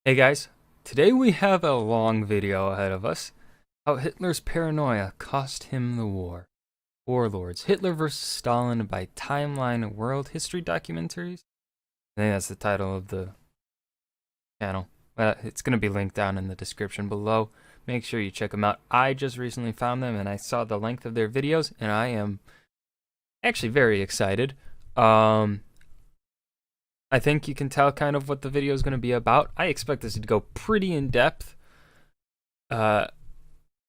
Hey guys, today we have a long video ahead of us. How Hitler's paranoia cost him the war. Warlords, Hitler vs. Stalin by Timeline World History Documentaries. I think that's the title of the channel. It's going to be linked down in the description below. Make sure you check them out. I just recently found them and I saw the length of their videos and I am actually very excited. I think you can tell kind of what the video is going to be about. I expect this to go pretty in depth.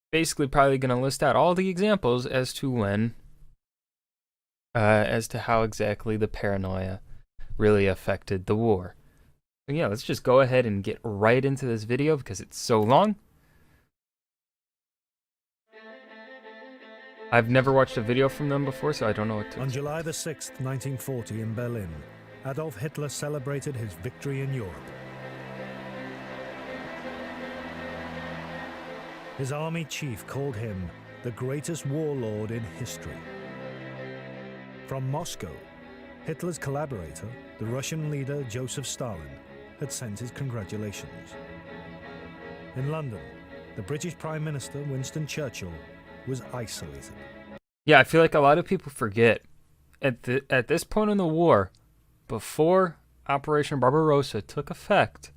Basically probably going to list out all the examples as to how exactly the paranoia really affected the war. So yeah, let's just go ahead and get right into this video because it's so long. I've never watched a video from them before, so I don't know what to. On July the 6th, 1940 in Berlin, Adolf Hitler celebrated his victory in Europe. His army chief called him the greatest warlord in history. From Moscow, Hitler's collaborator, the Russian leader Joseph Stalin, had sent his congratulations. In London, the British Prime Minister Winston Churchill was isolated. Yeah, I feel like a lot of people forget at this point in the war, before Operation Barbarossa took effect,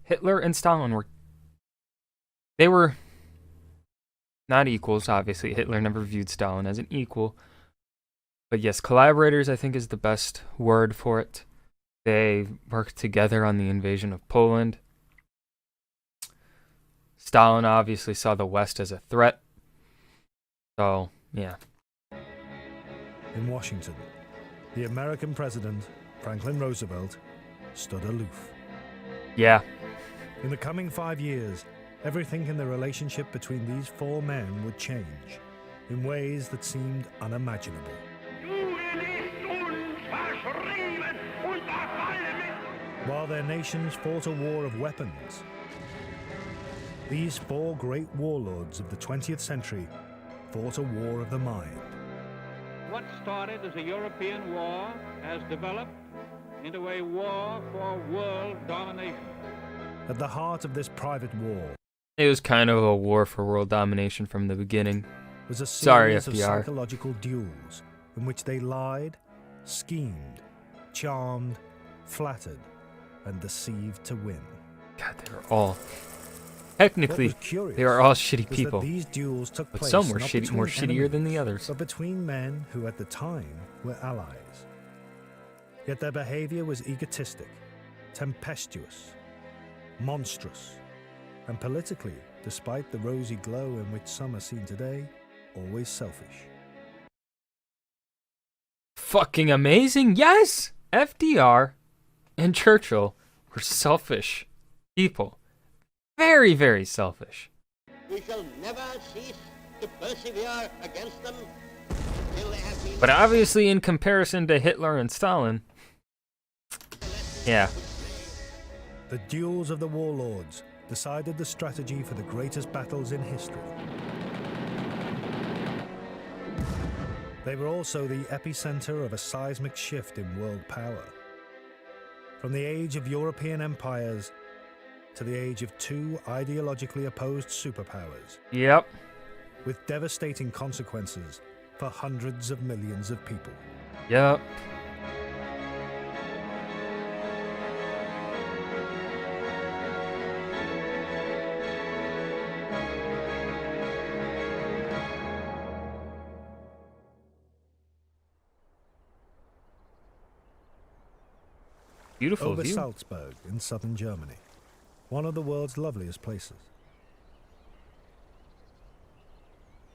Hitler and Stalin were not equals, obviously. Hitler never viewed Stalin as an equal. But yes, collaborators, I think, is the best word for it. They worked together on the invasion of Poland. Stalin obviously saw the West as a threat. So, yeah. In Washington, the American president, Franklin Roosevelt, stood aloof. Yeah. In the coming 5 years, everything in the relationship between these four men would change in ways that seemed unimaginable. While their nations fought a war of weapons, these four great warlords of the 20th century fought a war of the mind. What started as a European war has developed into a war for world domination. At the heart of this private war, It was kind of a war for world domination from the beginning. was a Sorry, series of FDR. psychological duels in which they lied, schemed, charmed, flattered, and deceived to win. God, they were all... Technically, What was curious they were all shitty was people. that these duels took But place some were not shitty, more between shittier than enemies, the others. but between men who at the time were allies. Yet their behavior was egotistic, tempestuous, monstrous, and politically, despite the rosy glow in which some are seen today, always selfish. Fucking amazing, yes! FDR and Churchill were selfish people. Very, very selfish. We shall never cease to persevere against them till they have been... But obviously, in comparison to Hitler and Stalin, yeah. The duels of the warlords decided the strategy for the greatest battles in history. They were also the epicenter of a seismic shift in world power. From the age of European empires to the age of two ideologically opposed superpowers, Yep. with devastating consequences for hundreds of millions of people. Yep. Beautiful view. Salzburg in southern Germany, one of the world's loveliest places.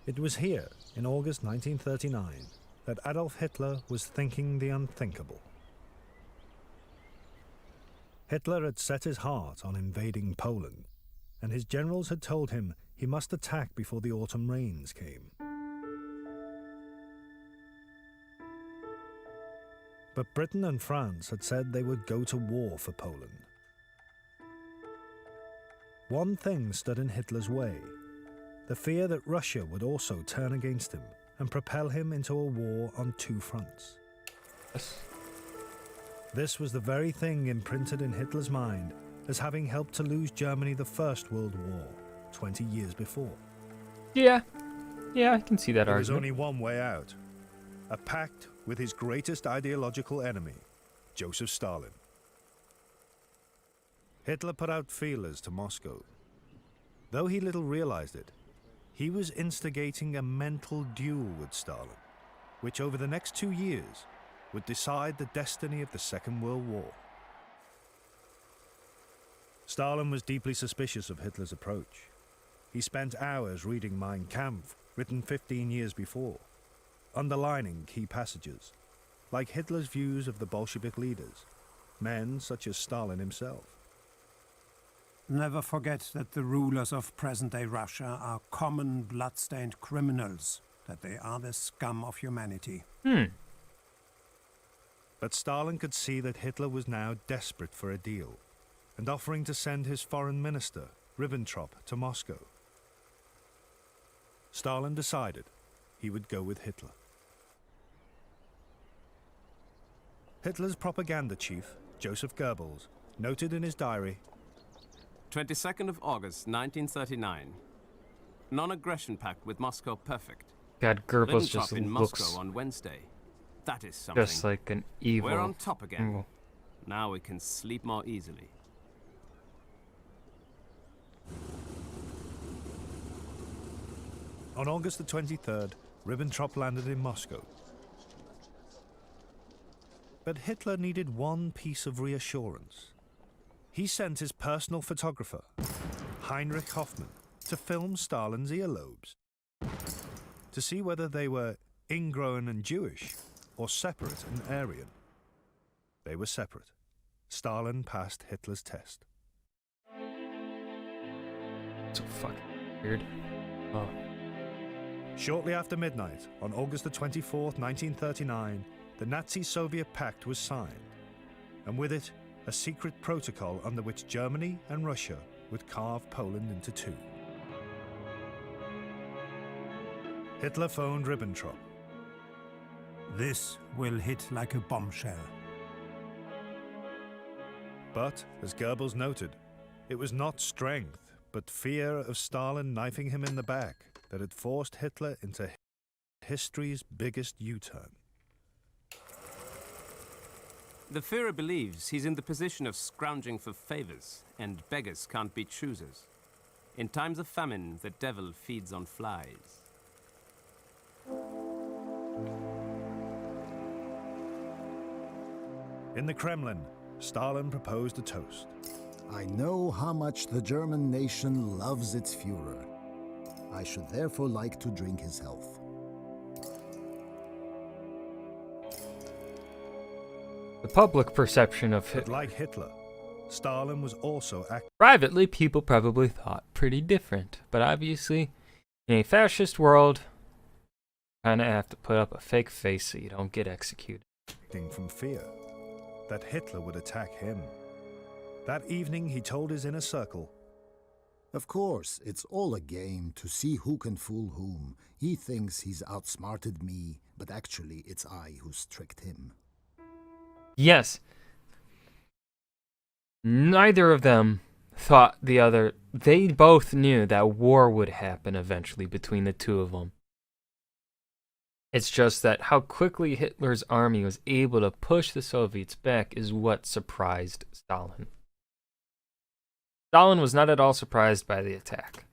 It was here, in August 1939, that Adolf Hitler was thinking the unthinkable. Hitler had set his heart on invading Poland, and his generals had told him he must attack before the autumn rains came. But Britain and France had said they would go to war for Poland. One thing stood in Hitler's way: the fear that Russia would also turn against him and propel him into a war on two fronts. Yes. This was the very thing imprinted in Hitler's mind as having helped to lose Germany the First World War 20 years before. Yeah, I can see that There was argument. only one way out. A pact with his greatest ideological enemy, Joseph Stalin. Hitler put out feelers to Moscow. Though he little realized it, he was instigating a mental duel with Stalin, which over the next 2 years would decide the destiny of the Second World War. Stalin was deeply suspicious of Hitler's approach. He spent hours reading Mein Kampf, written 15 years before, underlining key passages, like Hitler's views of the Bolshevik leaders, men such as Stalin himself. Never forget that the rulers of present-day Russia are common blood-stained criminals, that they are the scum of humanity. But Stalin could see that Hitler was now desperate for a deal, and offering to send his foreign minister, Ribbentrop, to Moscow. Stalin decided he would go with Hitler. Hitler's propaganda chief, Joseph Goebbels, noted in his diary, 22nd of August, 1939. Non-aggression pact with Moscow perfect. God, Goebbels Ribbentrop just in looks Moscow on Wednesday. That is something. just like an evil. We're on top again. evil. Now we can sleep more easily. On August the 23rd, Ribbentrop landed in Moscow. But Hitler needed one piece of reassurance. He sent his personal photographer, Heinrich Hoffmann, to film Stalin's earlobes, to see whether they were ingrown and Jewish, or separate and Aryan. They were separate. Stalin passed Hitler's test. So fucking weird. Oh. Shortly after midnight, on August the 24th, 1939, the Nazi-Soviet pact was signed, and with it, a secret protocol under which Germany and Russia would carve Poland into two. Hitler phoned Ribbentrop. This will hit like a bombshell. But, as Goebbels noted, it was not strength, but fear of Stalin knifing him in the back that had forced Hitler into history's biggest U-turn. The Führer believes he's in the position of scrounging for favors, and beggars can't be choosers. In times of famine, the devil feeds on flies. In the Kremlin, Stalin proposed a toast. I know how much the German nation loves its Führer. I should therefore like to drink his health. The public perception of But Hitler. like Hitler, Stalin was also Privately, people probably thought pretty different, but obviously, in a fascist world, kinda have to put up a fake face so you don't get executed. acting from fear that Hitler would attack him. That evening, he told his inner circle, Of course, it's all a game to see who can fool whom. He thinks he's outsmarted me, but actually it's I who's tricked him. Yes. Neither of them thought the other. They both knew that war would happen eventually between the two of them. It's just that how quickly Hitler's army was able to push the Soviets back is what surprised Stalin. Stalin was not at all surprised by the attack.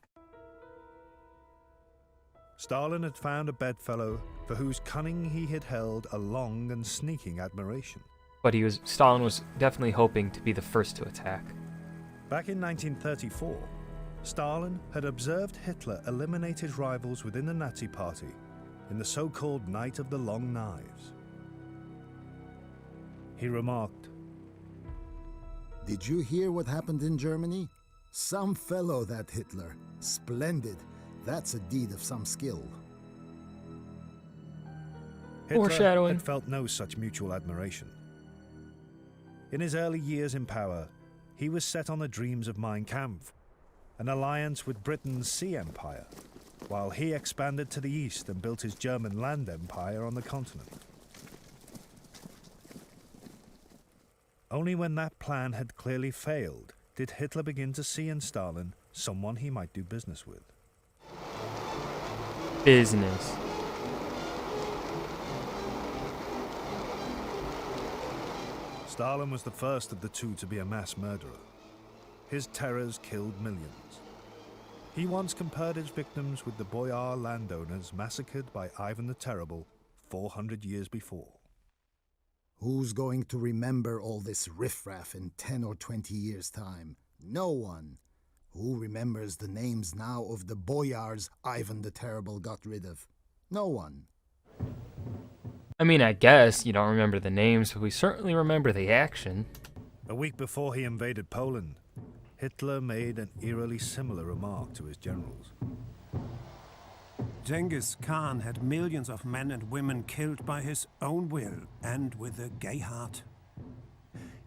Stalin had found a bedfellow for whose cunning he had held a long and sneaking admiration. But Stalin was definitely hoping to be the first to attack. Back in 1934, Stalin had observed Hitler eliminate his rivals within the Nazi Party in the so-called Night of the Long Knives. He remarked, Did you hear what happened in Germany? Some fellow, that Hitler. Splendid. That's a deed of some skill. Hitler Foreshadowing. had felt no such mutual admiration. In his early years in power, he was set on the dreams of Mein Kampf, an alliance with Britain's Sea Empire, while he expanded to the east and built his German land empire on the continent. Only when that plan had clearly failed did Hitler begin to see in Stalin someone he might do business with. Business. Stalin was the first of the two to be a mass murderer. His terrors killed millions. He once compared his victims with the boyar landowners massacred by Ivan the Terrible 400 years before. Who's going to remember all this riffraff in 10 or 20 years' time? No one. Who remembers the names now of the boyars Ivan the Terrible got rid of? No one. I mean, I guess you don't remember the names, but we certainly remember the action. A week before he invaded Poland, Hitler made an eerily similar remark to his generals. Genghis Khan had millions of men and women killed by his own will and with a gay heart.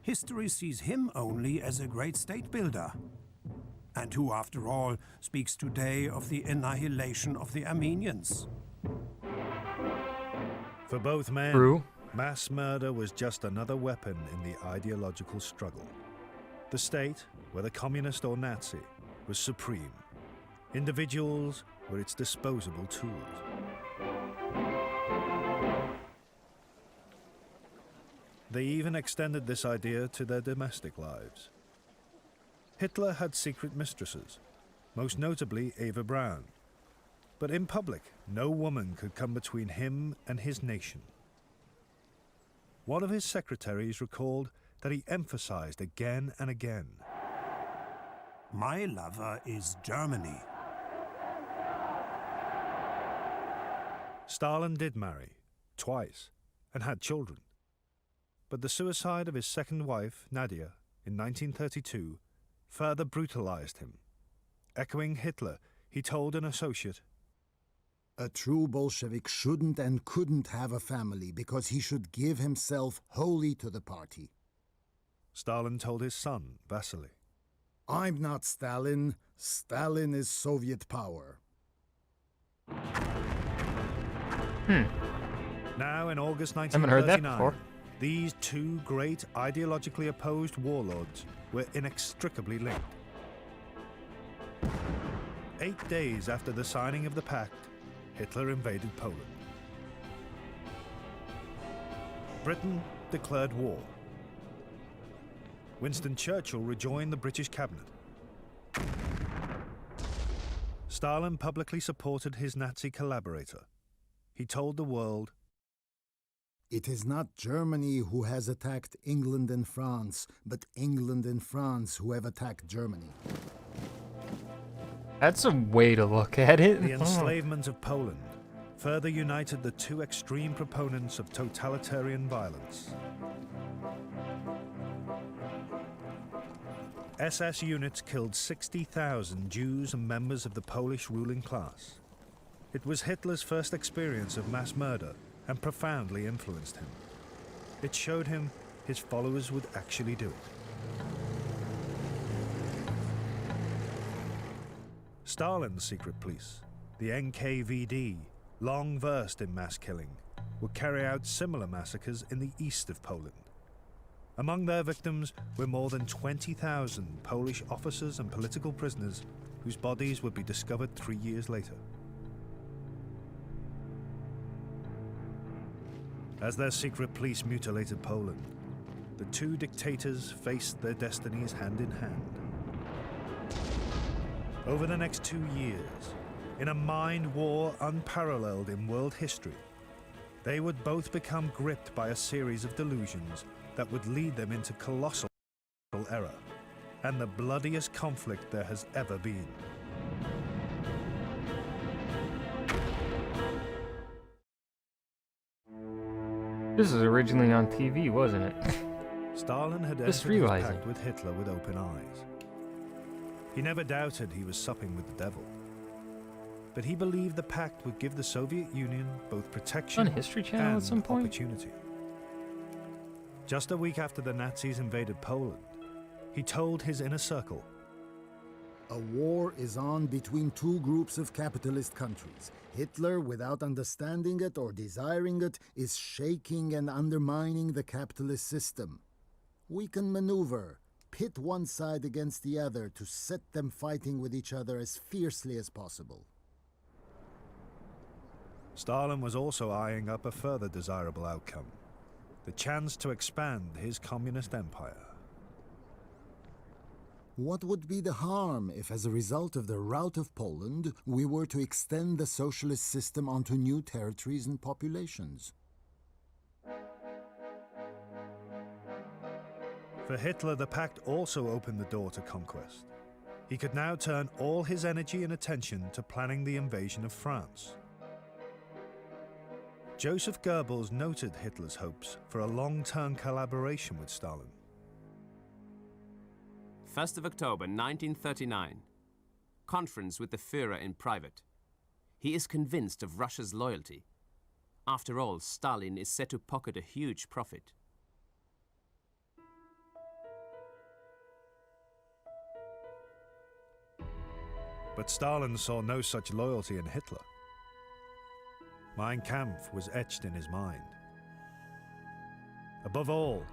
History sees him only as a great state builder. And who, after all, speaks today of the annihilation of the Armenians? For both men, True. mass murder was just another weapon in the ideological struggle. The state, whether communist or Nazi, was supreme. Individuals were its disposable tools. They even extended this idea to their domestic lives. Hitler had secret mistresses, most notably Eva Braun. But in public, no woman could come between him and his nation. One of his secretaries recalled that he emphasized again and again, My lover is Germany. Stalin did marry, twice, and had children. But the suicide of his second wife, Nadia, in 1932, further brutalized him. Echoing Hitler, he told an associate, A true Bolshevik shouldn't and couldn't have a family because he should give himself wholly to the party. Stalin told his son, Vasily. I'm not Stalin. Stalin is Soviet power. Now, in August Haven't heard that 1939, before. these two great ideologically opposed warlords were inextricably linked. 8 days after the signing of the pact, Hitler invaded Poland. Britain declared war. Winston Churchill rejoined the British cabinet. Stalin publicly supported his Nazi collaborator. He told the world, It is not Germany who has attacked England and France, but England and France who have attacked Germany. That's a way to look at it. the enslavement of Poland further united the two extreme proponents of totalitarian violence. SS units killed 60,000 Jews and members of the Polish ruling class. It was Hitler's first experience of mass murder and profoundly influenced him. It showed him his followers would actually do it. Stalin's secret police, the NKVD, long versed in mass killing, would carry out similar massacres in the east of Poland. Among their victims were more than 20,000 Polish officers and political prisoners whose bodies would be discovered 3 years later. As their secret police mutilated Poland, the two dictators faced their destinies hand in hand. Over the next 2 years, in a mind war unparalleled in world history, they would both become gripped by a series of delusions that would lead them into colossal error and the bloodiest conflict there has ever been. This was originally on TV, wasn't it? Stalin had Just entered his realizing. pact with Hitler with open eyes. He never doubted he was supping with the devil. But he believed the pact would give the Soviet Union both protection On History Channel and at some point? opportunity. Just a week after the Nazis invaded Poland, he told his inner circle, A war is on between two groups of capitalist countries. Hitler, without understanding it or desiring it, is shaking and undermining the capitalist system. We can maneuver, pit one side against the other to set them fighting with each other as fiercely as possible. Stalin was also eyeing up a further desirable outcome, the chance to expand his communist empire. What would be the harm if, as a result of the rout of Poland, we were to extend the socialist system onto new territories and populations? For Hitler, the pact also opened the door to conquest. He could now turn all his energy and attention to planning the invasion of France. Joseph Goebbels noted Hitler's hopes for a long-term collaboration with Stalin. 1st of October 1939. Conference with the Führer in private. He is convinced of Russia's loyalty. After all, Stalin is said to pocket a huge profit. But Stalin saw no such loyalty in Hitler. Mein Kampf was etched in his mind. Above all,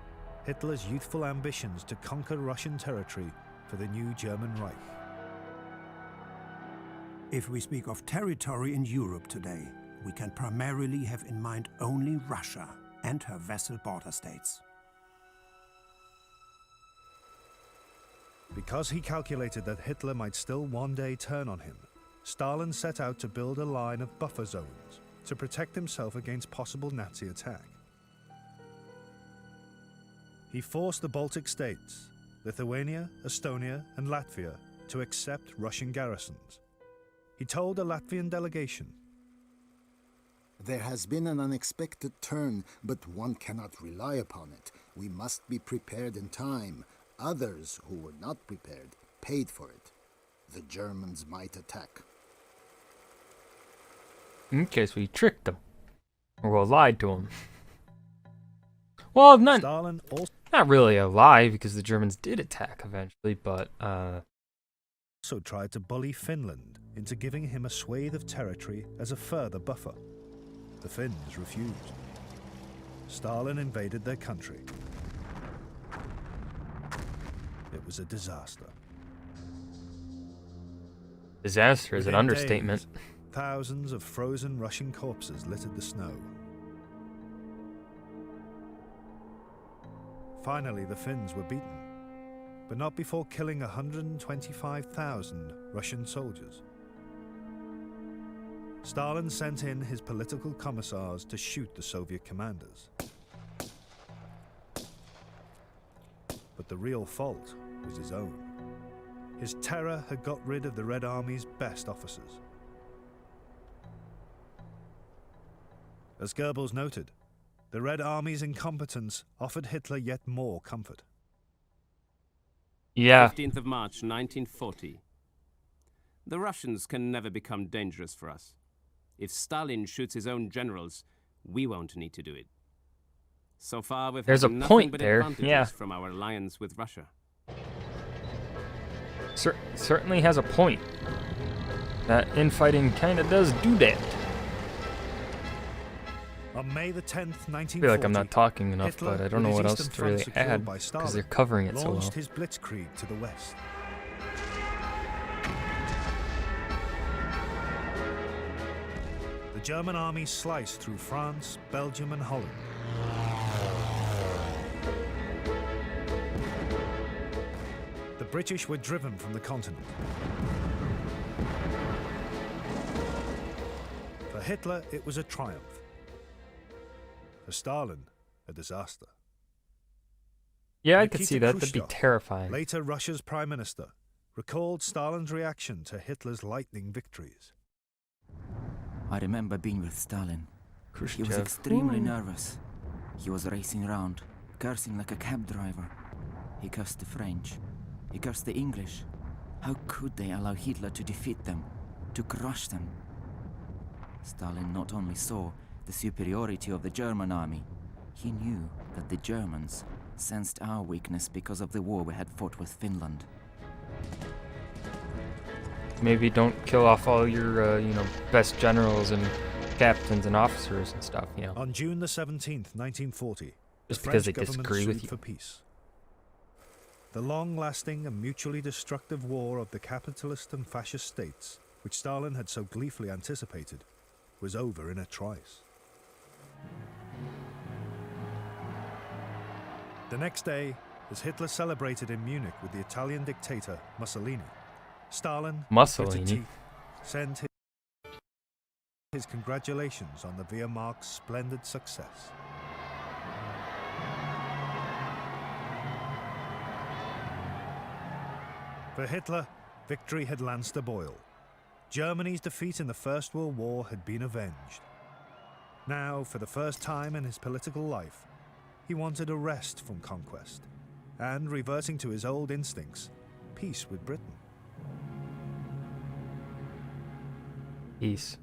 Hitler's youthful ambitions to conquer Russian territory for the new German Reich. If we speak of territory in Europe today, we can primarily have in mind only Russia and her vassal border states. Because he calculated that Hitler might still one day turn on him, Stalin set out to build a line of buffer zones to protect himself against possible Nazi attack. He forced the Baltic states, Lithuania, Estonia, and Latvia, to accept Russian garrisons. He told a Latvian delegation, There has been an unexpected turn, but one cannot rely upon it. We must be prepared in time. Others who were not prepared paid for it. The Germans might attack. Okay, so we tricked them. Or we lied to them. Well, not really a lie, because the Germans did attack eventually, but, also tried to bully Finland into giving him a swathe of territory as a further buffer. The Finns refused. Stalin invaded their country. It was a disaster. disaster is an Within understatement. days, thousands of frozen Russian corpses littered the snow. Finally, the Finns were beaten, but not before killing 125,000 Russian soldiers. Stalin sent in his political commissars to shoot the Soviet commanders. But the real fault was his own. His terror had got rid of the Red Army's best officers. As Goebbels noted, the Red Army's incompetence offered Hitler yet more comfort. Yeah. 15th of March, 1940. The Russians can never become dangerous for us. If Stalin shoots his own generals, we won't need to do it. So far, we've There's had a nothing point but there, advantages yeah. from our alliance with Russia. Certainly has a point. That infighting kind of does do that. On May the 10th, 1940, I feel like I'm not talking enough, Hitler, but I don't know with what his else eastern to really front secured add by because Stalin, they're covering it so well. launched his blitzkrieg to the west. The German army sliced through France, Belgium, and Holland. The British were driven from the continent. For Hitler, it was a triumph. For Stalin, a disaster. Yeah, I could Nikita see that. That'd be Khrushchev, terrifying. later Russia's prime minister, recalled Stalin's reaction to Hitler's lightning victories. I remember being with Stalin. He was Khrushchev. extremely nervous. He was racing around, cursing like a cab driver. He cursed the French. He cursed the English. How could they allow Hitler to defeat them, to crush them? Stalin not only saw the superiority of the German army, he knew that the Germans sensed our weakness because of the war we had fought with Finland. Maybe don't kill off all your, best generals and captains and officers and stuff, On June the 17th, 1940, Just the because they French government disagree with sued you. for peace. The long-lasting and mutually destructive war of the capitalist and fascist states, which Stalin had so gleefully anticipated, was over in a trice. The next day, as Hitler celebrated in Munich with the Italian dictator Mussolini, Stalin, Mussolini, gritted teeth, sent his congratulations on the Wehrmacht's splendid success. For Hitler, victory had lanced a boil. Germany's defeat in the First World War had been avenged. Now, for the first time in his political life, he wanted a rest from conquest, and, reverting to his old instincts, peace with Britain. peace,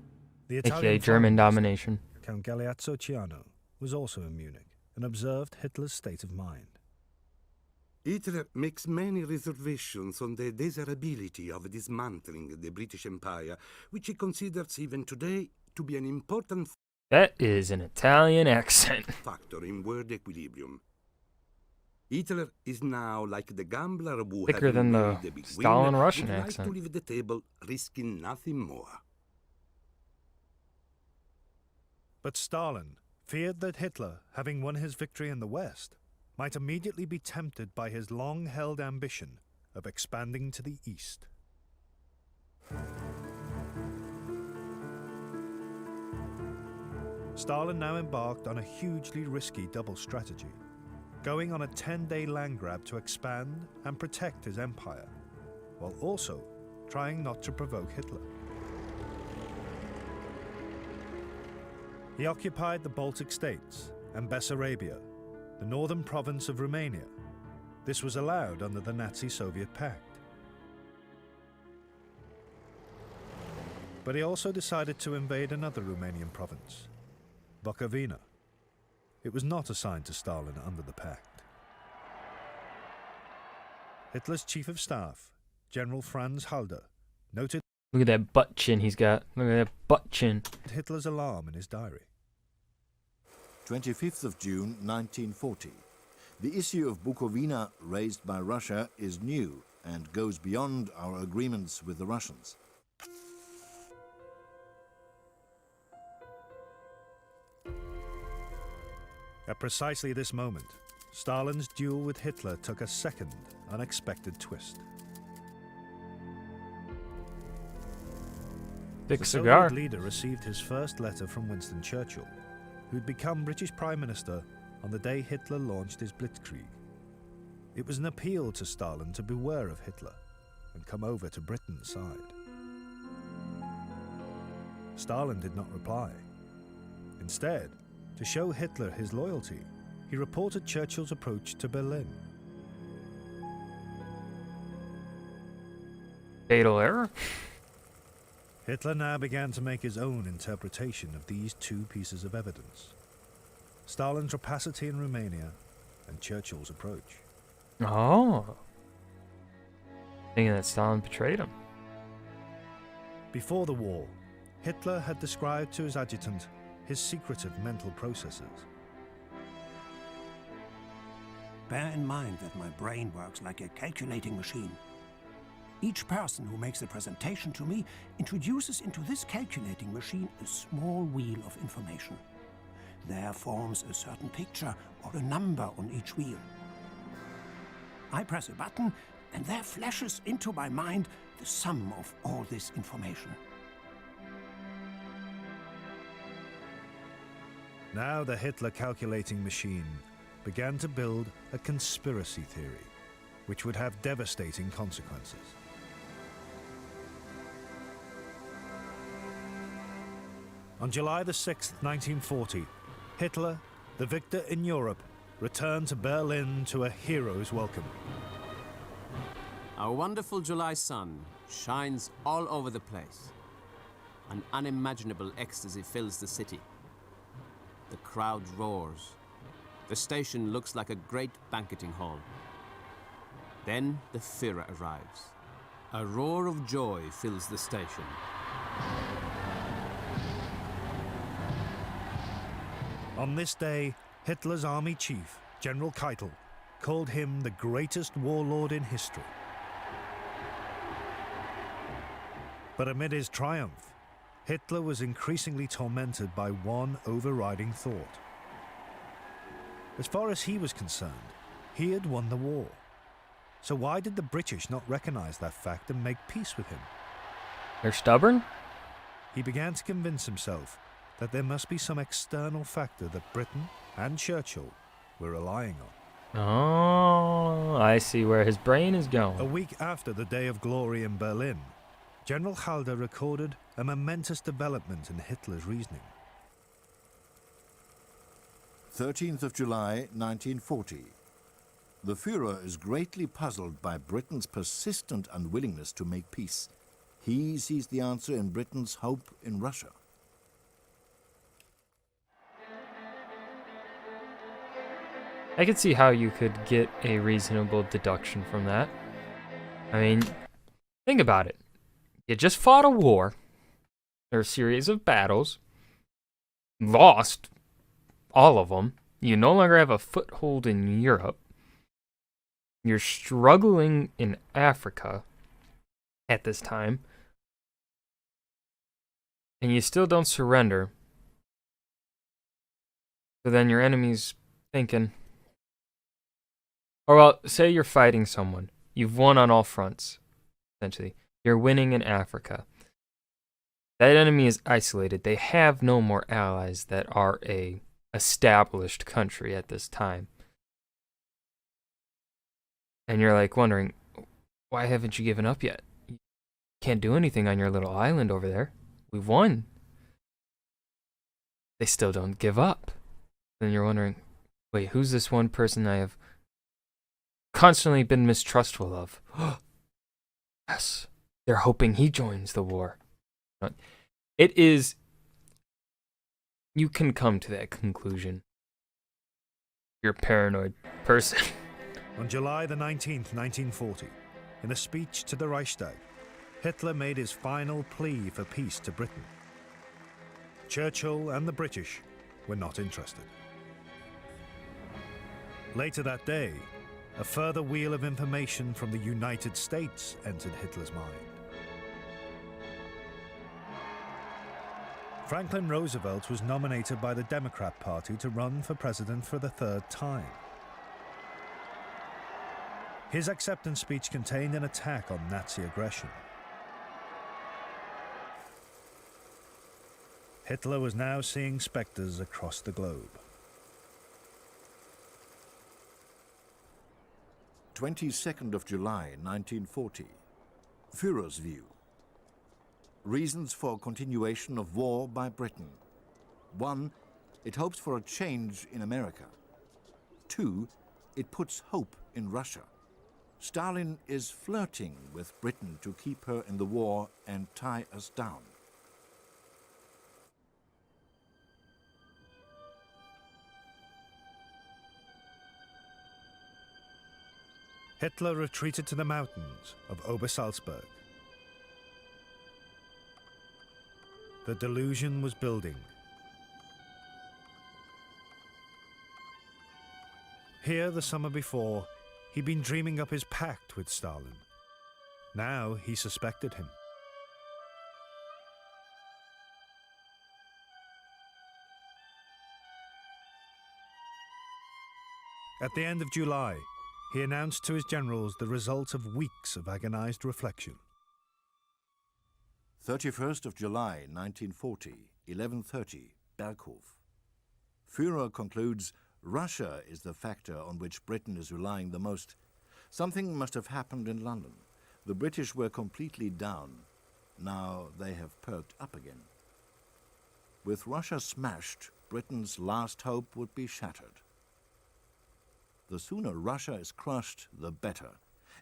The aka Italian German Prime Minister, domination. Count Galeazzo Ciano, was also in Munich and observed Hitler's state of mind. Hitler makes many reservations on the desirability of dismantling the British Empire, which he considers even today to be an important That is an Italian accent. factor in world equilibrium. Hitler is now like the gambler who, Thicker having than the made a big Stalin win, Russian would like accent. to leave the table, risking nothing more. But Stalin feared that Hitler, having won his victory in the West, might immediately be tempted by his long-held ambition of expanding to the East. Stalin now embarked on a hugely risky double strategy, going on a 10-day land grab to expand and protect his empire, while also trying not to provoke Hitler. He occupied the Baltic states and Bessarabia, the northern province of Romania. This was allowed under the Nazi-Soviet pact. But he also decided to invade another Romanian province, Bukovina. It was not assigned to Stalin under the pact. Hitler's chief of staff, General Franz Halder, noted Look at that butt chin he's got. Look at that butt chin. Hitler's alarm in his diary. 25th of June 1940. The issue of Bukovina raised by Russia is new and goes beyond our agreements with the Russians. At precisely this moment, Stalin's duel with Hitler took a second, unexpected twist. Thick The cigar. Soviet leader received his first letter from Winston Churchill, who'd become British Prime Minister on the day Hitler launched his Blitzkrieg. It was an appeal to Stalin to beware of Hitler and come over to Britain's side. Stalin did not reply. Instead, to show Hitler his loyalty, he reported Churchill's approach to Berlin. Fatal error? Hitler now began to make his own interpretation of these two pieces of evidence: Stalin's rapacity in Romania and Churchill's approach. Oh. Thinking that Stalin betrayed him. Before the war, Hitler had described to his adjutant his secretive mental processes. Bear in mind that my brain works like a calculating machine. Each person who makes a presentation to me introduces into this calculating machine a small wheel of information. There forms a certain picture or a number on each wheel. I press a button, and there flashes into my mind the sum of all this information. Now the Hitler calculating machine began to build a conspiracy theory, which would have devastating consequences. On July the 6th, 1940, Hitler, the victor in Europe, returned to Berlin to a hero's welcome. Our wonderful July sun shines all over the place. An unimaginable ecstasy fills the city. The crowd roars. The station looks like a great banqueting hall. Then the Führer arrives. A roar of joy fills the station. On this day, Hitler's army chief, General Keitel, called him the greatest warlord in history. But amid his triumph, Hitler was increasingly tormented by one overriding thought. As far as he was concerned, he had won the war. So why did the British not recognize that fact and make peace with him? They're stubborn? He began to convince himself that there must be some external factor that Britain and Churchill were relying on. Oh, I see where his brain is going. A week after the Day of Glory in Berlin, General Halder recorded a momentous development in Hitler's reasoning. 13th of July, 1940. The Führer is greatly puzzled by Britain's persistent unwillingness to make peace. He sees the answer in Britain's hope in Russia. I could see how you could get a reasonable deduction from that. I mean, think about it. You just fought a war, or a series of battles, lost all of them. You no longer have a foothold in Europe. You're struggling in Africa at this time, and you still don't surrender. So then your enemy's thinking, or well, say you're fighting someone. You've won on all fronts, essentially. You're winning in Africa. That enemy is isolated. They have no more allies that are a established country at this time. And you're like wondering, why haven't you given up yet? You can't do anything on your little island over there. We've won. They still don't give up. Then you're wondering, wait, who's this one person I have constantly been mistrustful of? Yes, they're hoping he joins the war. It is, you can come to that conclusion. You're a paranoid person. On July the 19th, 1940, in a speech to the Reichstag, Hitler made his final plea for peace to Britain. Churchill and the British were not interested. Later that day, a further wheel of information from the United States entered Hitler's mind. Franklin Roosevelt was nominated by the Democrat Party to run for president for the third time. His acceptance speech contained an attack on Nazi aggression. Hitler was now seeing spectres across the globe. 22nd of July, 1940. Führer's view. Reasons for continuation of war by Britain. 1. It hopes for a change in America. 2. It puts hope in Russia. Stalin is flirting with Britain to keep her in the war and tie us down. Hitler retreated to the mountains of Obersalzberg. The delusion was building. Here, the summer before, he'd been dreaming up his pact with Stalin. Now he suspected him. At the end of July, he announced to his generals the result of weeks of agonized reflection. 31st of July, 1940, 11:30, Berghof. Führer concludes Russia is the factor on which Britain is relying the most. Something must have happened in London. The British were completely down. Now they have perked up again. With Russia smashed, Britain's last hope would be shattered. The sooner Russia is crushed, the better.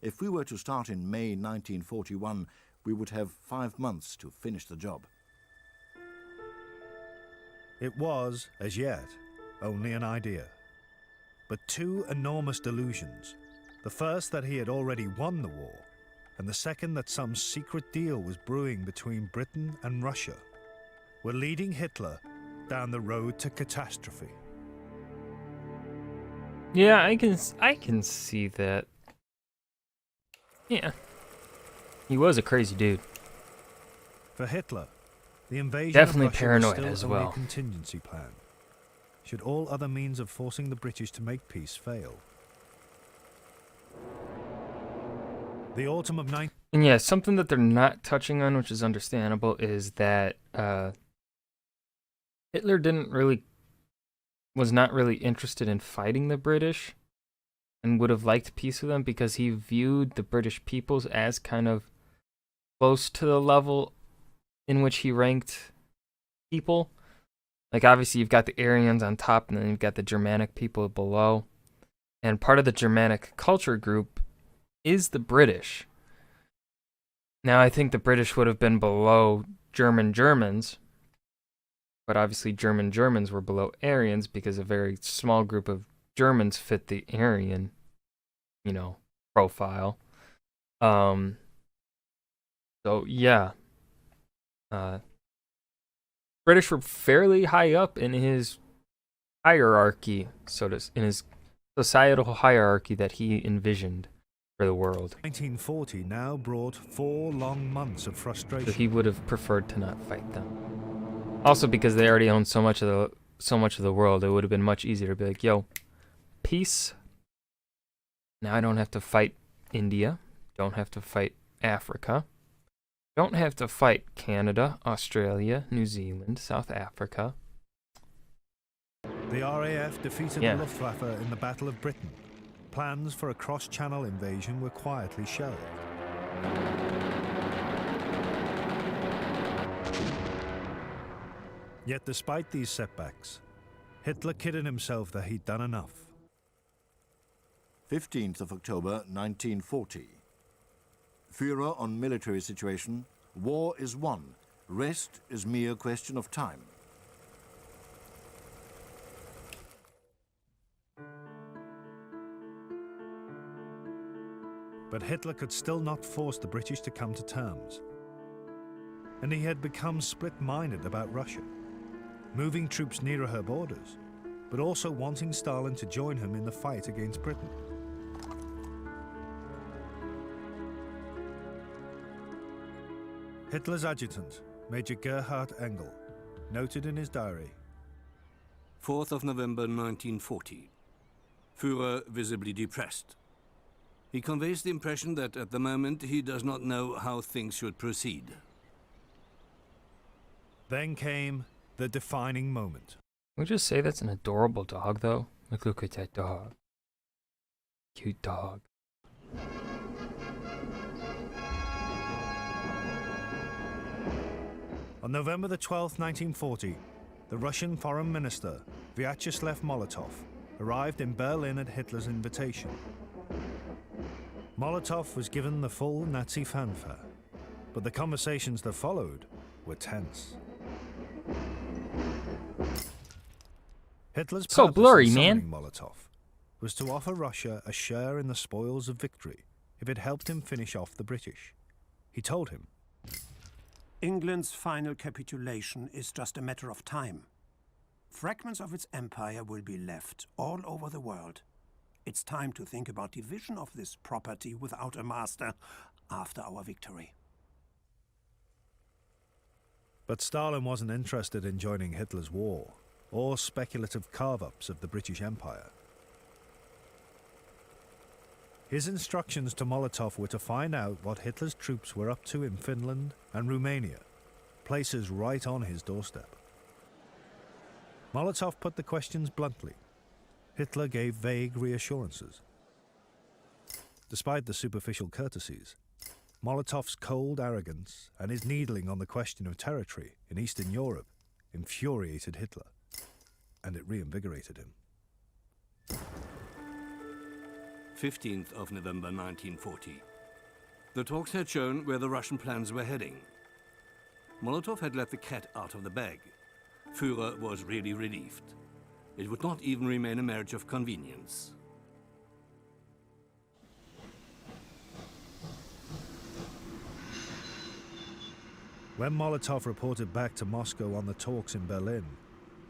If we were to start in May 1941, we would have 5 months to finish the job. It was, as yet, only an idea. But two enormous delusions. The first that he had already won the war, and the second that some secret deal was brewing between Britain and Russia, were leading Hitler down the road to catastrophe. Yeah, I can see that. Yeah. He was a crazy dude. For Hitler, the invasion Definitely of Russia paranoid was as still only well. a contingency plan, should all other means of forcing the British to make peace fail. The autumn of And yeah, something that they're not touching on, which is understandable, is that Hitler was not really interested in fighting the British and would have liked peace with them because he viewed the British peoples as kind of close to the level in which he ranked people. Like, obviously, you've got the Aryans on top, and then you've got the Germanic people below. And part of the Germanic culture group is the British. Now, I think the British would have been below Germans, but obviously Germans were below Aryans because a very small group of Germans fit the Aryan, profile. So yeah, British were fairly high up in his hierarchy, in his societal hierarchy that he envisioned for the world. 1940 now brought 4 long months of frustration. So he would have preferred to not fight them. Also, because they already owned so much of the world, it would have been much easier to be like, yo, peace. Now I don't have to fight India, don't have to fight Africa, don't have to fight Canada, Australia, New Zealand, South Africa. The RAF defeated the Luftwaffe in the Battle of Britain. Plans for a cross-channel invasion were quietly shelved. Yet despite these setbacks, Hitler kidded himself that he'd done enough. 15th of October 1940. Führer on military situation. War is won. Rest is mere question of time. But Hitler could still not force the British to come to terms. And he had become split-minded about Russia, moving troops nearer her borders, but also wanting Stalin to join him in the fight against Britain. Hitler's adjutant, Major Gerhard Engel, noted in his diary, 4th of November 1940. Führer visibly depressed. He conveys the impression that at the moment he does not know how things should proceed. Then came the defining moment. Can we just say that's an adorable dog, though? Like, look at that dog. Cute dog. On November the 12th, 1940, the Russian Foreign Minister, Vyacheslav Molotov, arrived in Berlin at Hitler's invitation. Molotov was given the full Nazi fanfare, but the conversations that followed were tense. Hitler's so purpose blurry, in man. summoning Molotov was to offer Russia a share in the spoils of victory if it helped him finish off the British. He told him, England's final capitulation is just a matter of time. Fragments of its empire will be left all over the world. It's time to think about division of this property without a master after our victory. But Stalin wasn't interested in joining Hitler's war or speculative carve-ups of the British Empire. His instructions to Molotov were to find out what Hitler's troops were up to in Finland and Romania, places right on his doorstep. Molotov put the questions bluntly. Hitler gave vague reassurances. Despite the superficial courtesies, Molotov's cold arrogance and his needling on the question of territory in Eastern Europe infuriated Hitler, and it reinvigorated him. 15th of November 1940. The talks had shown where the Russian plans were heading. Molotov had let the cat out of the bag. Führer was really relieved. It would not even remain a marriage of convenience. When Molotov reported back to Moscow on the talks in Berlin,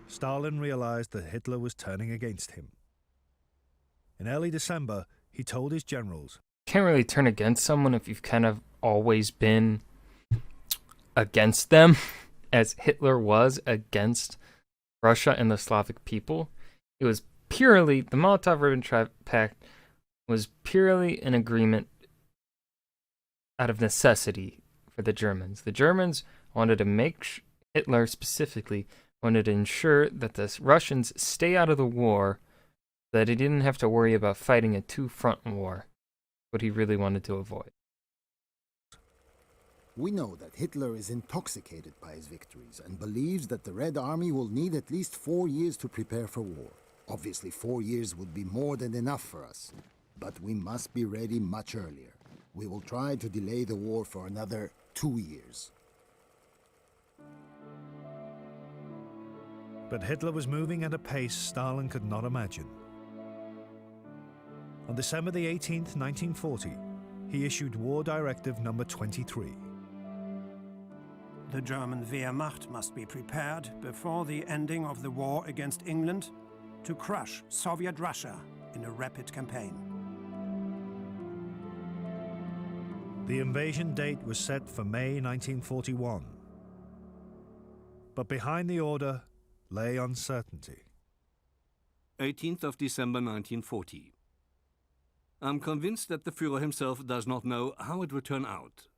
Stalin realized that Hitler was turning against him. In early December, he told his generals, Can't really turn against someone if you've kind of always been against them, as Hitler was against Russia and the Slavic people. It was purely, the Molotov-Ribbentrop Pact was purely an agreement out of necessity for the Germans. The Germans wanted to make, Hitler specifically, wanted to ensure that the Russians stay out of the war, so that he didn't have to worry about fighting a two-front war, what he really wanted to avoid. We know that Hitler is intoxicated by his victories and believes that the Red Army will need at least 4 years to prepare for war. Obviously, 4 years would be more than enough for us, but we must be ready much earlier. We will try to delay the war for another 2 years. but Hitler was moving at a pace Stalin could not imagine. On December the 18th, 1940, he issued War Directive Number 23. The German Wehrmacht must be prepared before the ending of the war against England to crush Soviet Russia in a rapid campaign. The invasion date was set for May 1941. But behind the order lay uncertainty. 18th of December 1940. I'm convinced that the Führer himself does not know how it will turn out.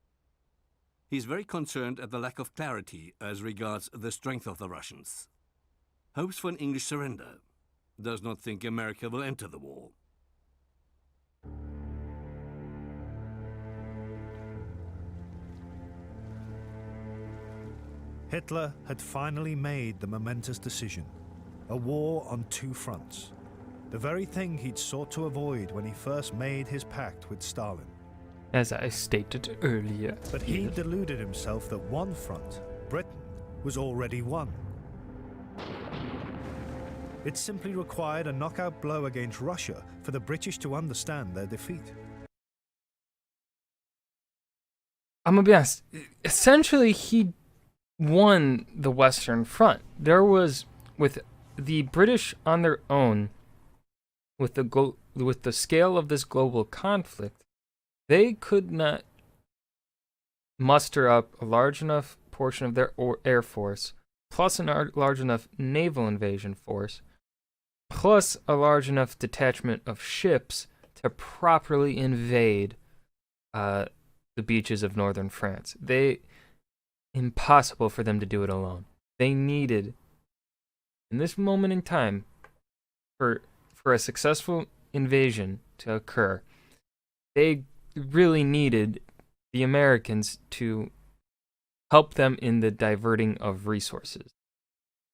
He's very concerned at the lack of clarity as regards the strength of the Russians. Hopes for an English surrender. Does not think America will enter the war. Hitler had finally made the momentous decision. A war on two fronts. The very thing he'd sought to avoid when he first made his pact with Stalin. As I stated earlier. But he deluded himself that one front, Britain, was already won. It simply required a knockout blow against Russia for the British to understand their defeat. I'm gonna be honest. Essentially, he won the Western Front. There was, with the British on their own, with the scale of this global conflict, they could not muster up a large enough portion of their air force, plus a large enough naval invasion force, plus a large enough detachment of ships to properly invade the beaches of northern France. Impossible for them to do it alone. They needed, in this moment in time, for a successful invasion to occur, they really needed the Americans to help them in the diverting of resources.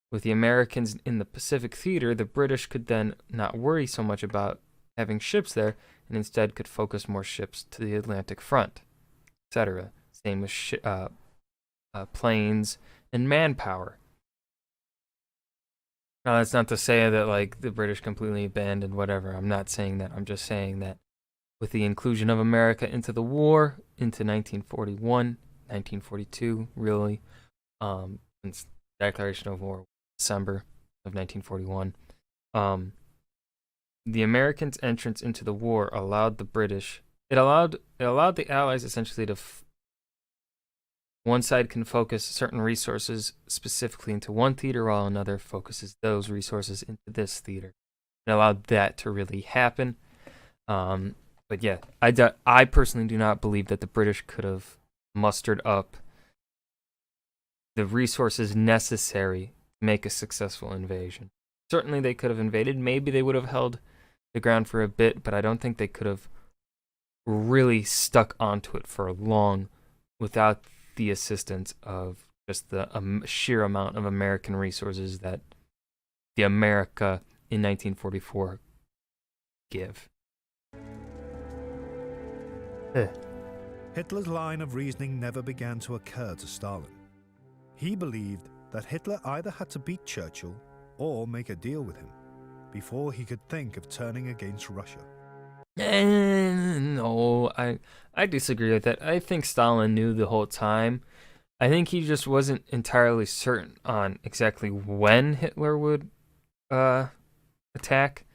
With the Americans in the Pacific theater, the British could then not worry so much about having ships there, and instead could focus more ships to the Atlantic front, etc. Same with planes and manpower. Now, that's not to say that like the British completely abandoned whatever. I'm not saying that. I'm just saying that with the inclusion of America into the war, into 1941, 1942, really, since the declaration of war, December of 1941, the Americans' entrance into the war allowed the British, it allowed the Allies essentially to one side can focus certain resources specifically into one theater, while another focuses those resources into this theater. It allowed that to really happen. But yeah, I personally do not believe that the British could have mustered up the resources necessary to make a successful invasion. Certainly they could have invaded. Maybe they would have held the ground for a bit, but I don't think they could have really stuck onto it for long without the assistance of just the sheer amount of American resources that the America in 1944 give. Hitler's line of reasoning never began to occur to Stalin. He believed that Hitler either had to beat Churchill or make a deal with him before he could think of turning against Russia. No, I disagree with that. I think Stalin knew the whole time. I think he just wasn't entirely certain on exactly when Hitler would attack.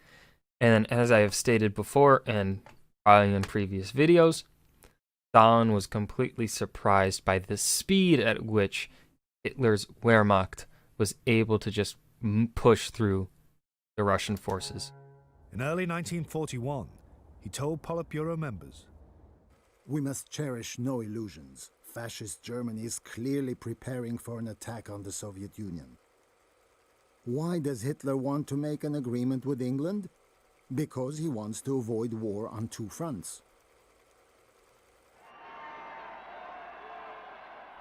And as I have stated before, and probably in previous videos, Stalin was completely surprised by the speed at which Hitler's Wehrmacht was able to just push through the Russian forces. In early 1941, he told Politburo members, "We must cherish no illusions. Fascist Germany is clearly preparing for an attack on the Soviet Union. Why does Hitler want to make an agreement with England? Because he wants to avoid war on two fronts."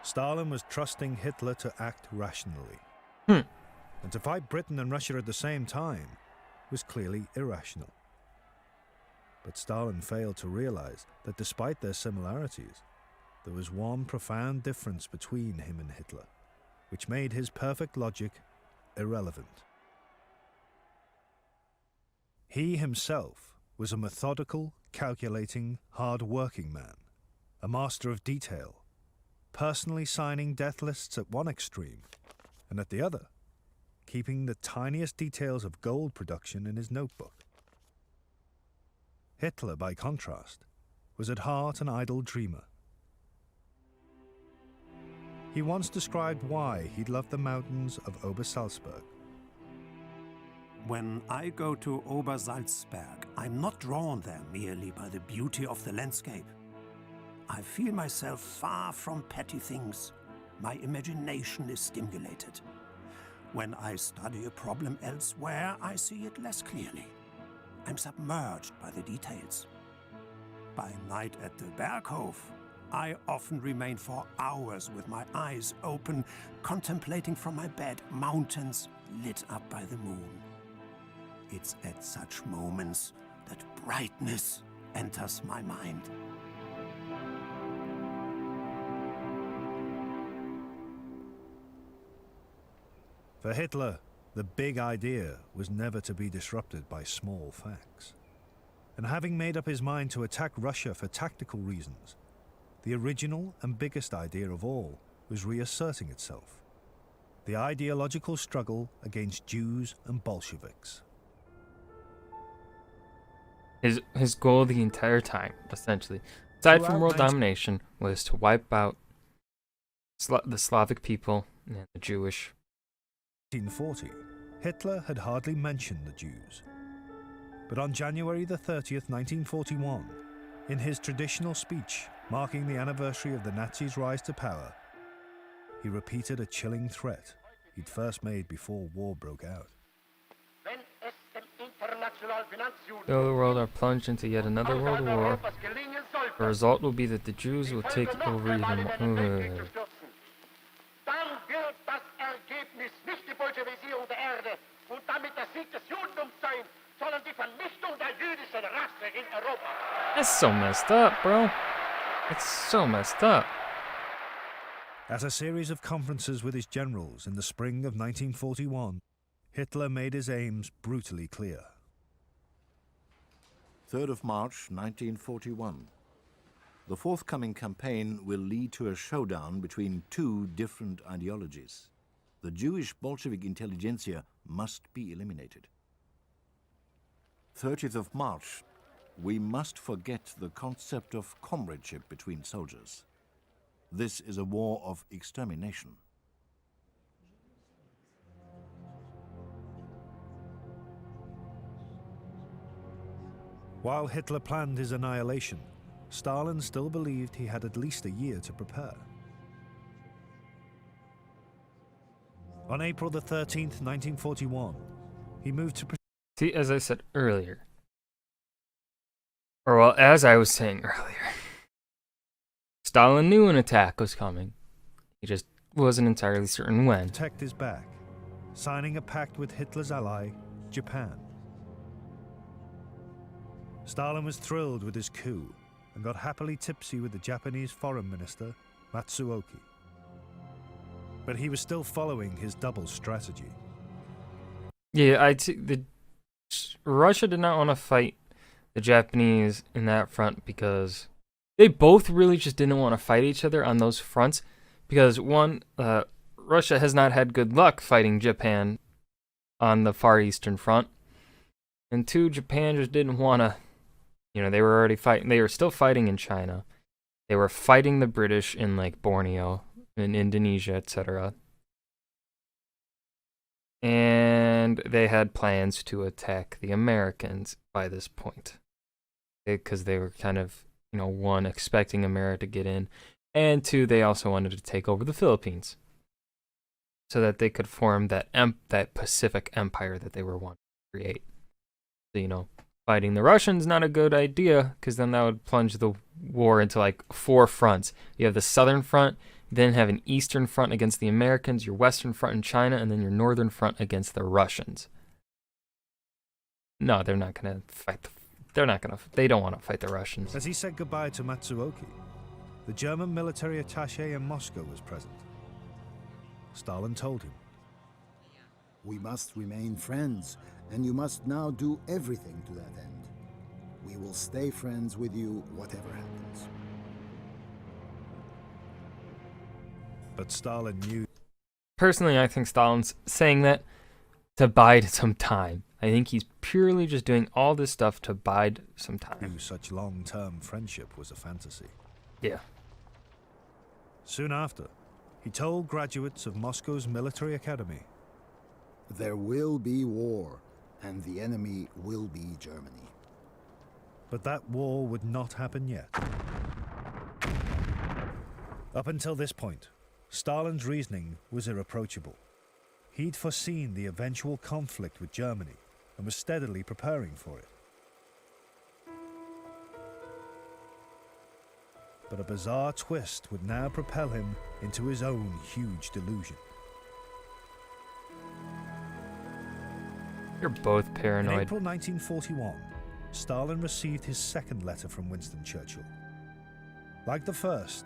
Stalin was trusting Hitler to act rationally. Hmm. And to fight Britain and Russia at the same time was clearly irrational. But Stalin failed to realize that despite their similarities, there was one profound difference between him and Hitler, which made his perfect logic irrelevant. He himself was a methodical, calculating, hard-working man, a master of detail, personally signing death lists at one extreme, and at the other, keeping the tiniest details of gold production in his notebook. Hitler, by contrast, was at heart an idle dreamer. He once described why he'd loved the mountains of Obersalzberg. When I go to Obersalzberg, I'm not drawn there merely by the beauty of the landscape. I feel myself far from petty things. My imagination is stimulated. When I study a problem elsewhere, I see it less clearly. I'm submerged by the details. By night at the Berghof, I often remain for hours with my eyes open, contemplating from my bed mountains lit up by the moon. It's at such moments that brightness enters my mind. For Hitler, the big idea was never to be disrupted by small facts. And having made up his mind to attack Russia for tactical reasons, the original and biggest idea of all was reasserting itself: the ideological struggle against Jews and Bolsheviks. His goal the entire time, essentially, aside from Throughout world domination, was to wipe out the Slavic people and the Jewish. 1940, Hitler had hardly mentioned the Jews. But on January the 30th, 1941, in his traditional speech marking the anniversary of the Nazis' rise to power, he repeated a chilling threat he'd first made before war broke out. Though the world are plunged into yet another world war, the result will be that the Jews will take over even more. That's so messed up, bro. It's so messed up. At a series of conferences with his generals in the spring of 1941, Hitler made his aims brutally clear. 3rd of March 1941. The forthcoming campaign will lead to a showdown between two different ideologies. The Jewish Bolshevik intelligentsia must be eliminated. 30th of March. We must forget the concept of comradeship between soldiers. This is a war of extermination. While Hitler planned his annihilation, Stalin still believed he had at least a year to prepare. On April the 13th, 1941, he moved to... See, as I said earlier, or well, as I was saying earlier, Stalin knew an attack was coming. He just wasn't entirely certain when. Protect his back, signing a pact with Hitler's ally, Japan. Stalin was thrilled with his coup and got happily tipsy with the Japanese foreign minister, Matsuoki. But he was still following his double strategy. Yeah, Russia did not want to fight the Japanese in that front because they both really just didn't want to fight each other on those fronts because, one, Russia has not had good luck fighting Japan on the Far Eastern Front, And two, Japan just didn't want to, they were already fighting. They were still fighting in China. They were fighting the British in like Borneo, in Indonesia, etc. And they had plans to attack the Americans by this point. Because they were kind of, one, expecting America to get in. And two, they also wanted to take over the Philippines. So that they could form that Pacific Empire that they were wanting to create. So, fighting the Russians, not a good idea, because then that would plunge the war into like 4 fronts. You have the southern front, then have an eastern front against the Americans, your western front in China, and then your northern front against the Russians. No, they're not going to fight. They don't want to fight the Russians. As he said goodbye to Matsuoki, the German military attaché in Moscow was present. Stalin told him, "We must remain friends, and you must now do everything to that end. We will stay friends with you, whatever happens." But Stalin knew. Personally, I think Stalin's saying that to bide some time. I think he's purely just doing all this stuff to bide some time. Such long-term friendship was a fantasy. Yeah. Soon after, he told graduates of Moscow's military academy, "There will be war, and the enemy will be Germany." But that war would not happen yet. Up until this point, Stalin's reasoning was irreproachable. He'd foreseen the eventual conflict with Germany and was steadily preparing for it. But a bizarre twist would now propel him into his own huge delusion. You're both In paranoid. April 1941, Stalin received his second letter from Winston Churchill. Like the first,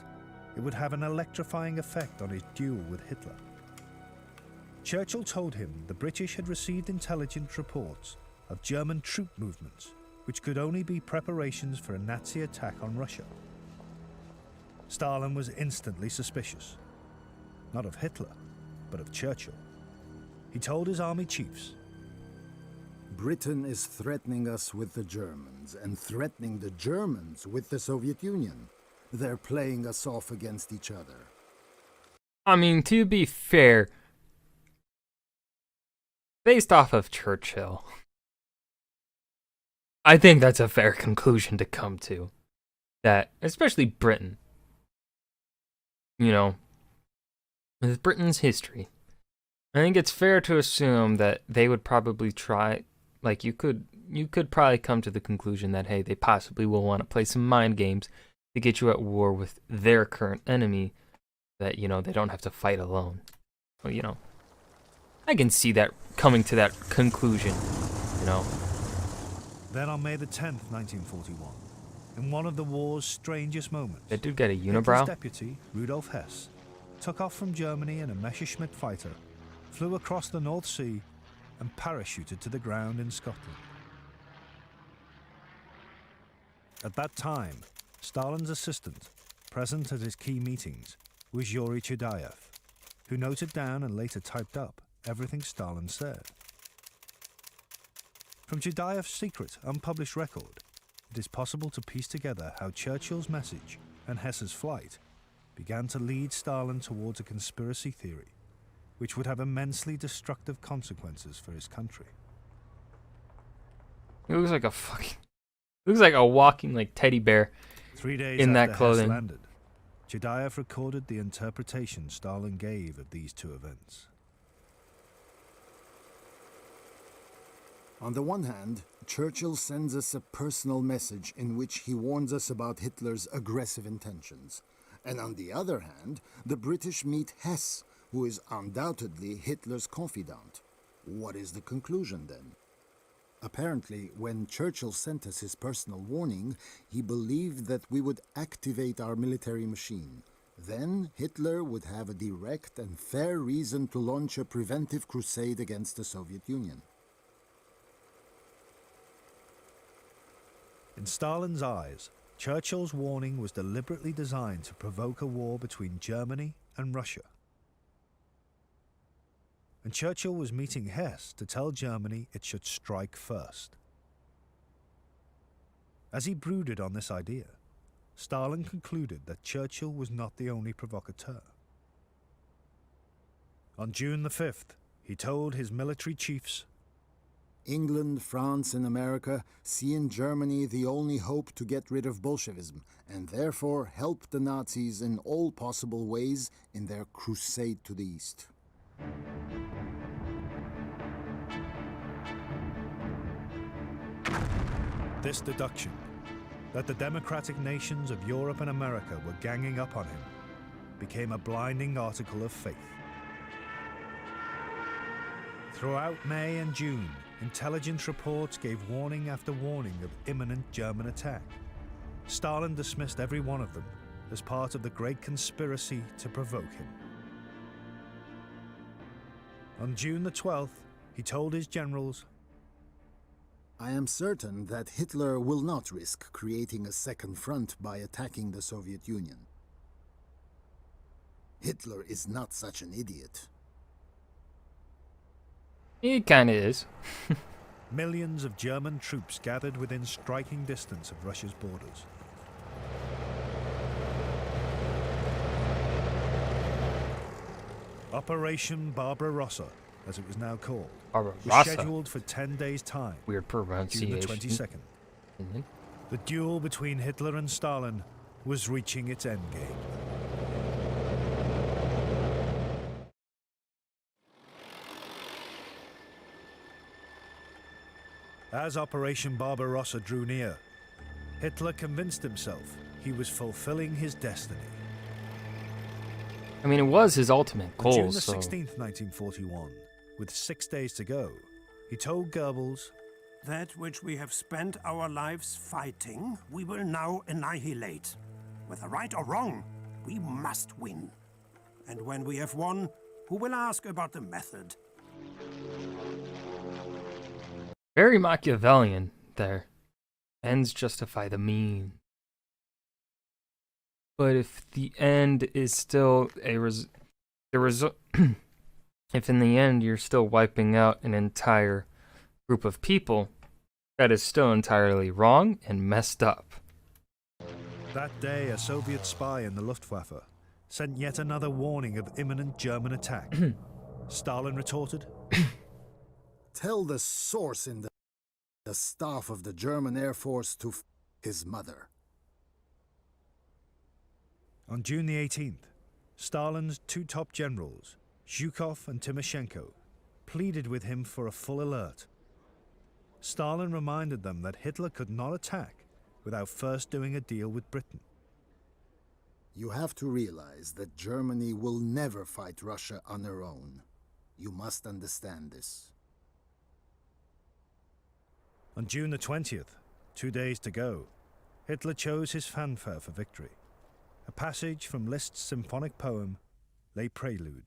it would have an electrifying effect on his duel with Hitler. Churchill told him the British had received intelligence reports of German troop movements, which could only be preparations for a Nazi attack on Russia. Stalin was instantly suspicious, not of Hitler, but of Churchill. He told his army chiefs, "Britain is threatening us with the Germans, and threatening the Germans with the Soviet Union. They're playing us off against each other." I mean, to be fair, based off of Churchill, I think that's a fair conclusion to come to. That, especially Britain, with Britain's history, I think it's fair to assume that they would probably try, like you could probably come to the conclusion that, hey, they possibly will want to play some mind games to get you at war with their current enemy, that, they don't have to fight alone. Well, I can see that coming to that conclusion, Then on May the 10th, 1941, in one of the war's strangest moments, That dude got a Hitler's unibrow? deputy, Rudolf Hess, took off from Germany in a Messerschmitt fighter, flew across the North Sea, and parachuted to the ground in Scotland. At that time, Stalin's assistant, present at his key meetings, was Yuri Chudayev, who noted down and later typed up everything Stalin said. From Chudayev's secret, unpublished record, it is possible to piece together how Churchill's message and Hess's flight began to lead Stalin towards a conspiracy theory, which would have immensely destructive consequences for his country. He looks like a walking teddy bear 3 days in that after clothing. Hess landed, Chudayev recorded the interpretation Stalin gave of these two events. On the one hand, Churchill sends us a personal message in which he warns us about Hitler's aggressive intentions. And on the other hand, the British meet Hess, who is undoubtedly Hitler's confidant. What is the conclusion then? Apparently, when Churchill sent us his personal warning, he believed that we would activate our military machine. Then Hitler would have a direct and fair reason to launch a preventive crusade against the Soviet Union. In Stalin's eyes, Churchill's warning was deliberately designed to provoke a war between Germany and Russia. And Churchill was meeting Hess to tell Germany it should strike first. As he brooded on this idea, Stalin concluded that Churchill was not the only provocateur. On June the 5th, he told his military chiefs, England, France, and America see in Germany the only hope to get rid of Bolshevism, and therefore help the Nazis in all possible ways in their crusade to the east. This deduction, that the democratic nations of Europe and America were ganging up on him, became a blinding article of faith. Throughout May and June, intelligence reports gave warning after warning of imminent German attack. Stalin dismissed every one of them as part of the great conspiracy to provoke him. On June the 12th, he told his generals, I am certain that Hitler will not risk creating a second front by attacking the Soviet Union. Hitler is not such an idiot. He kinda is. Millions of German troops gathered within striking distance of Russia's borders. Operation Barbarossa, as it was now called, was scheduled for 10 days' time. Weird pronunciation. June the 22nd. The duel between Hitler and Stalin was reaching its endgame. As Operation Barbarossa drew near, Hitler convinced himself he was fulfilling his destiny. I mean, it was his ultimate goal. On June the 16th, 1941, with 6 days to go, he told Goebbels, That which we have spent our lives fighting, we will now annihilate. Whether right or wrong, we must win. And when we have won, who will ask about the method? Very Machiavellian there. Ends justify the mean. But if the end is still if in the end you're still wiping out an entire group of people, that is still entirely wrong and messed up. That day, a Soviet spy in the Luftwaffe sent yet another warning of imminent German attack. Stalin retorted, Tell the source in the staff of the German Air Force to his mother. On June the 18th, Stalin's two top generals, Zhukov and Timoshenko, pleaded with him for a full alert. Stalin reminded them that Hitler could not attack without first doing a deal with Britain. You have to realize that Germany will never fight Russia on her own. You must understand this. On June the 20th, 2 days to go, Hitler chose his fanfare for victory. A passage from Liszt's symphonic poem, Les Préludes.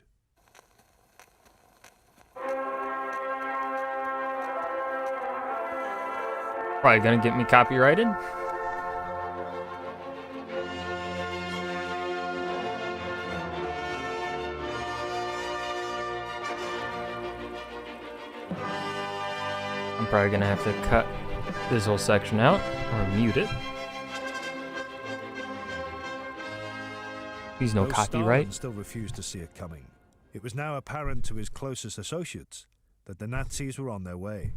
Probably gonna get me copyrighted. I'm probably gonna have to cut this whole section out or mute it. Please no Though copyright. Stalin still refused to see it coming. It was now apparent to his closest associates that the Nazis were on their way.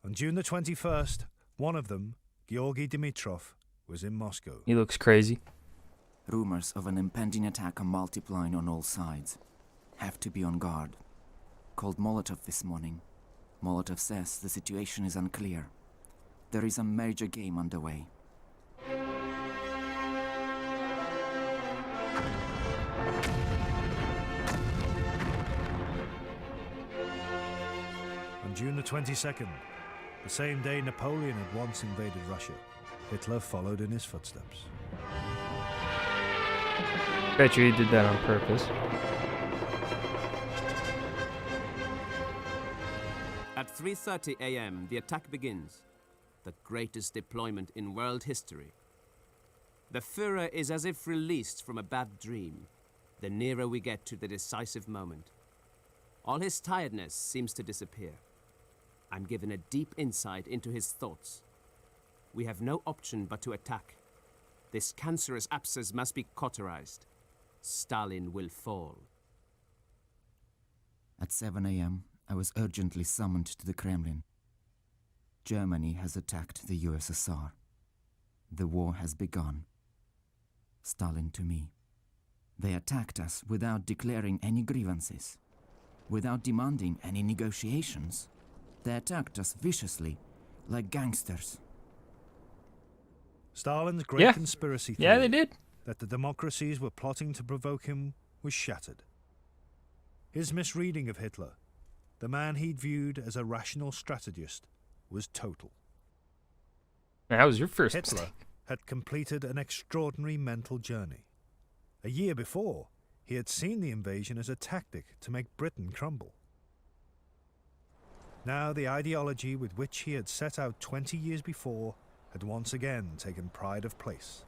On June the 21st, one of them, Georgy Dimitrov, was in Moscow. He looks crazy. Rumors of an impending attack are multiplying on all sides. Have to be on guard. Called Molotov this morning. Molotov says the situation is unclear. There is a major game underway. On June the 22nd, the same day Napoleon had once invaded Russia, Hitler followed in his footsteps. Bet you he did that on purpose. At 3:30 a.m., the attack begins. The greatest deployment in world history. The Führer is as if released from a bad dream, the nearer we get to the decisive moment. All his tiredness seems to disappear. I'm given a deep insight into his thoughts. We have no option but to attack. This cancerous abscess must be cauterized. Stalin will fall. At 7 a.m., I was urgently summoned to the Kremlin. Germany has attacked the USSR. The war has begun. Stalin to me. They attacked us without declaring any grievances, without demanding any negotiations. They attacked us viciously, like gangsters. Stalin's great conspiracy theory they did. that the democracies were plotting to provoke him was shattered. His misreading of Hitler, the man he'd viewed as a rational strategist, was total. That was your first Hitler mistake. had completed an extraordinary mental journey. A year before, he had seen the invasion as a tactic to make Britain crumble. Now the ideology with which he had set out 20 years before had once again taken pride of place.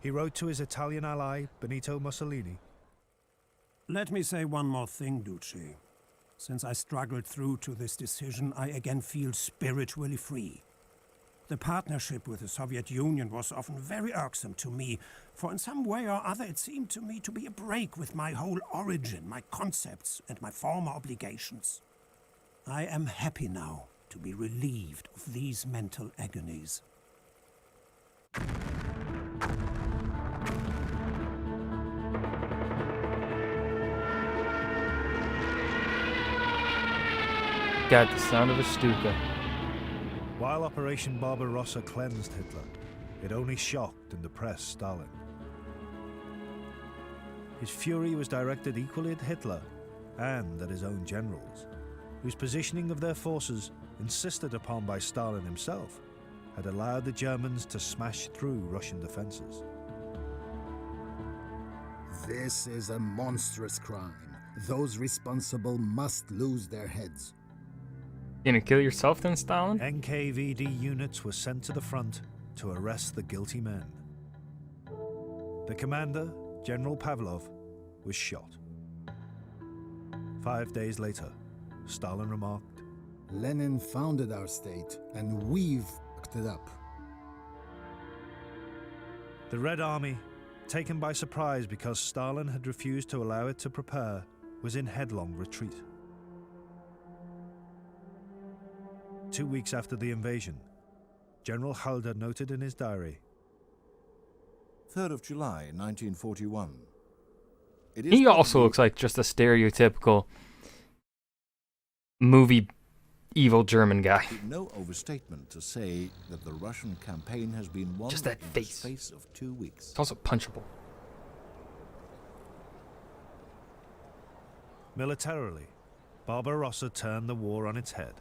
He wrote to his Italian ally, Benito Mussolini. Let me say one more thing, Duce. Since I struggled through to this decision, I again feel spiritually free. The partnership with the Soviet Union was often very irksome to me, for in some way or other it seemed to me to be a break with my whole origin, my concepts, and my former obligations. I am happy now to be relieved of these mental agonies. Got the sound of a Stuka. While Operation Barbarossa cleansed Hitler, it only shocked and depressed Stalin. His fury was directed equally at Hitler and at his own generals, whose positioning of their forces, insisted upon by Stalin himself, had allowed the Germans to smash through Russian defenses. This is a monstrous crime. Those responsible must lose their heads. You gonna kill yourself then, Stalin? NKVD units were sent to the front to arrest the guilty men. The commander, General Pavlov, was shot. 5 days later, Stalin remarked, Lenin founded our state, and we've fucked it up. The Red Army, taken by surprise because Stalin had refused to allow it to prepare, was in headlong retreat. 2 weeks after the invasion, General Halder noted in his diary, 3rd of July, 1941. He also looks like just a stereotypical movie evil German guy. No overstatement to say that the Russian campaign has been won Just that in the face. space of 2 weeks. It's also punchable. militarily, Barbarossa turned the war on its head.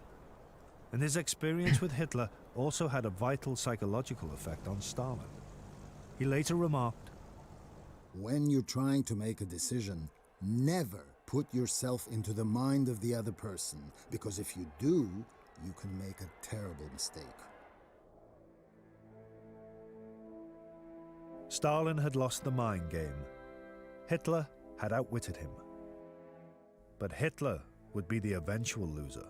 And his experience with Hitler also had a vital psychological effect on Stalin. He later remarked, When you're trying to make a decision, never put yourself into the mind of the other person, because if you do, you can make a terrible mistake. Stalin had lost the mind game. Hitler had outwitted him. But Hitler would be the eventual loser.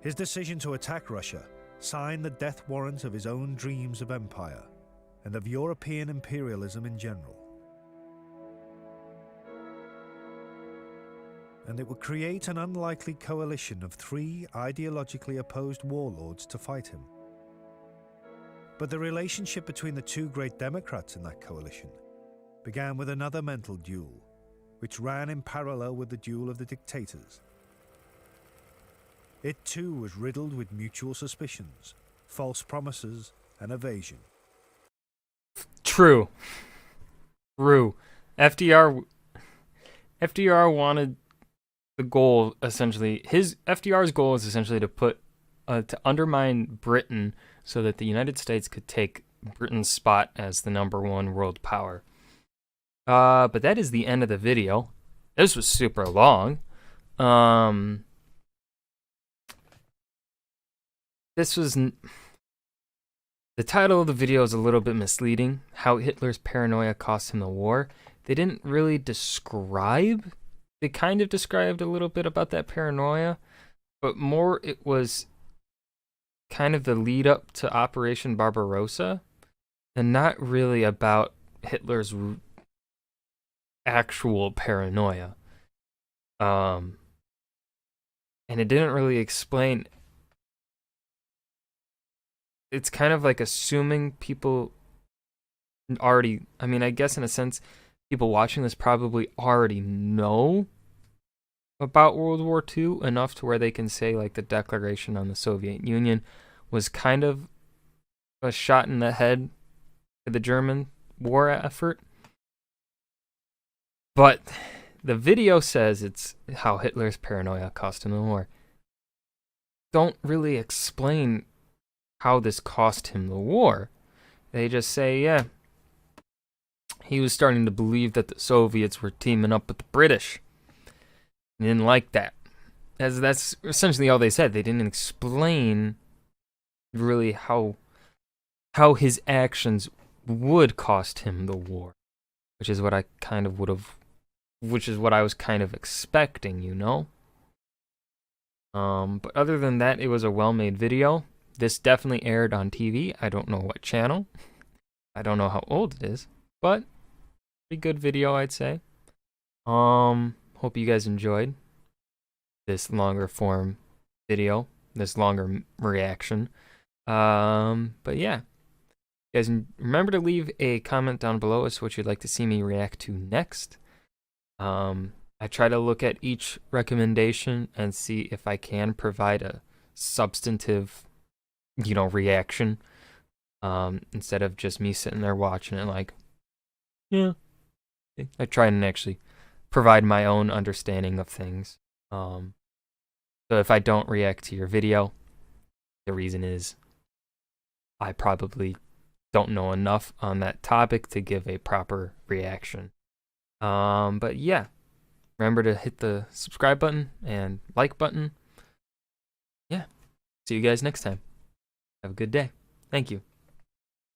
His decision to attack Russia signed the death warrant of his own dreams of empire and of European imperialism in general. And it would create an unlikely coalition of three ideologically opposed warlords to fight him. But the relationship between the two great Democrats in that coalition began with another mental duel, which ran in parallel with the duel of the dictators. It too was riddled with mutual suspicions, false promises, and evasion. True. FDR wanted the goal, essentially, FDR's goal is essentially to undermine Britain so that the United States could take Britain's spot as the #1 world power. But that is the end of the video. This was super long. The title of the video is a little bit misleading. How Hitler's paranoia cost him the war. They didn't really describe. They kind of described a little bit about that paranoia, but more it was kind of the lead up to Operation Barbarossa, and not really about Hitler's actual paranoia. And it didn't really explain. It's kind of like assuming people already, I mean, I guess in a sense, people watching this probably already know about World War II enough to where they can say, like, the declaration on the Soviet Union was kind of a shot in the head to the German war effort. But the video says it's how Hitler's paranoia cost him the war. Don't really explain how this cost him the war. They just say, yeah, he was starting to believe that the Soviets were teaming up with the British. He didn't like that. That's essentially all they said. They didn't explain really how his actions would cost him the war, which is what I kind of which is what I was kind of expecting, you know? But other than that, it was a well-made video. This definitely aired on TV. I don't know what channel. I don't know how old it is, but pretty good video, I'd say. Hope you guys enjoyed this longer form video, this longer reaction. But yeah, guys, remember to leave a comment down below as to what you'd like to see me react to next. I try to look at each recommendation and see if I can provide a substantive, reaction, instead of just me sitting there watching it like, yeah. I try and actually provide my own understanding of things. So if I don't react to your video, the reason is I probably don't know enough on that topic to give a proper reaction. But yeah, remember to hit the subscribe button and like button. Yeah, see you guys next time. Have a good day. Thank you.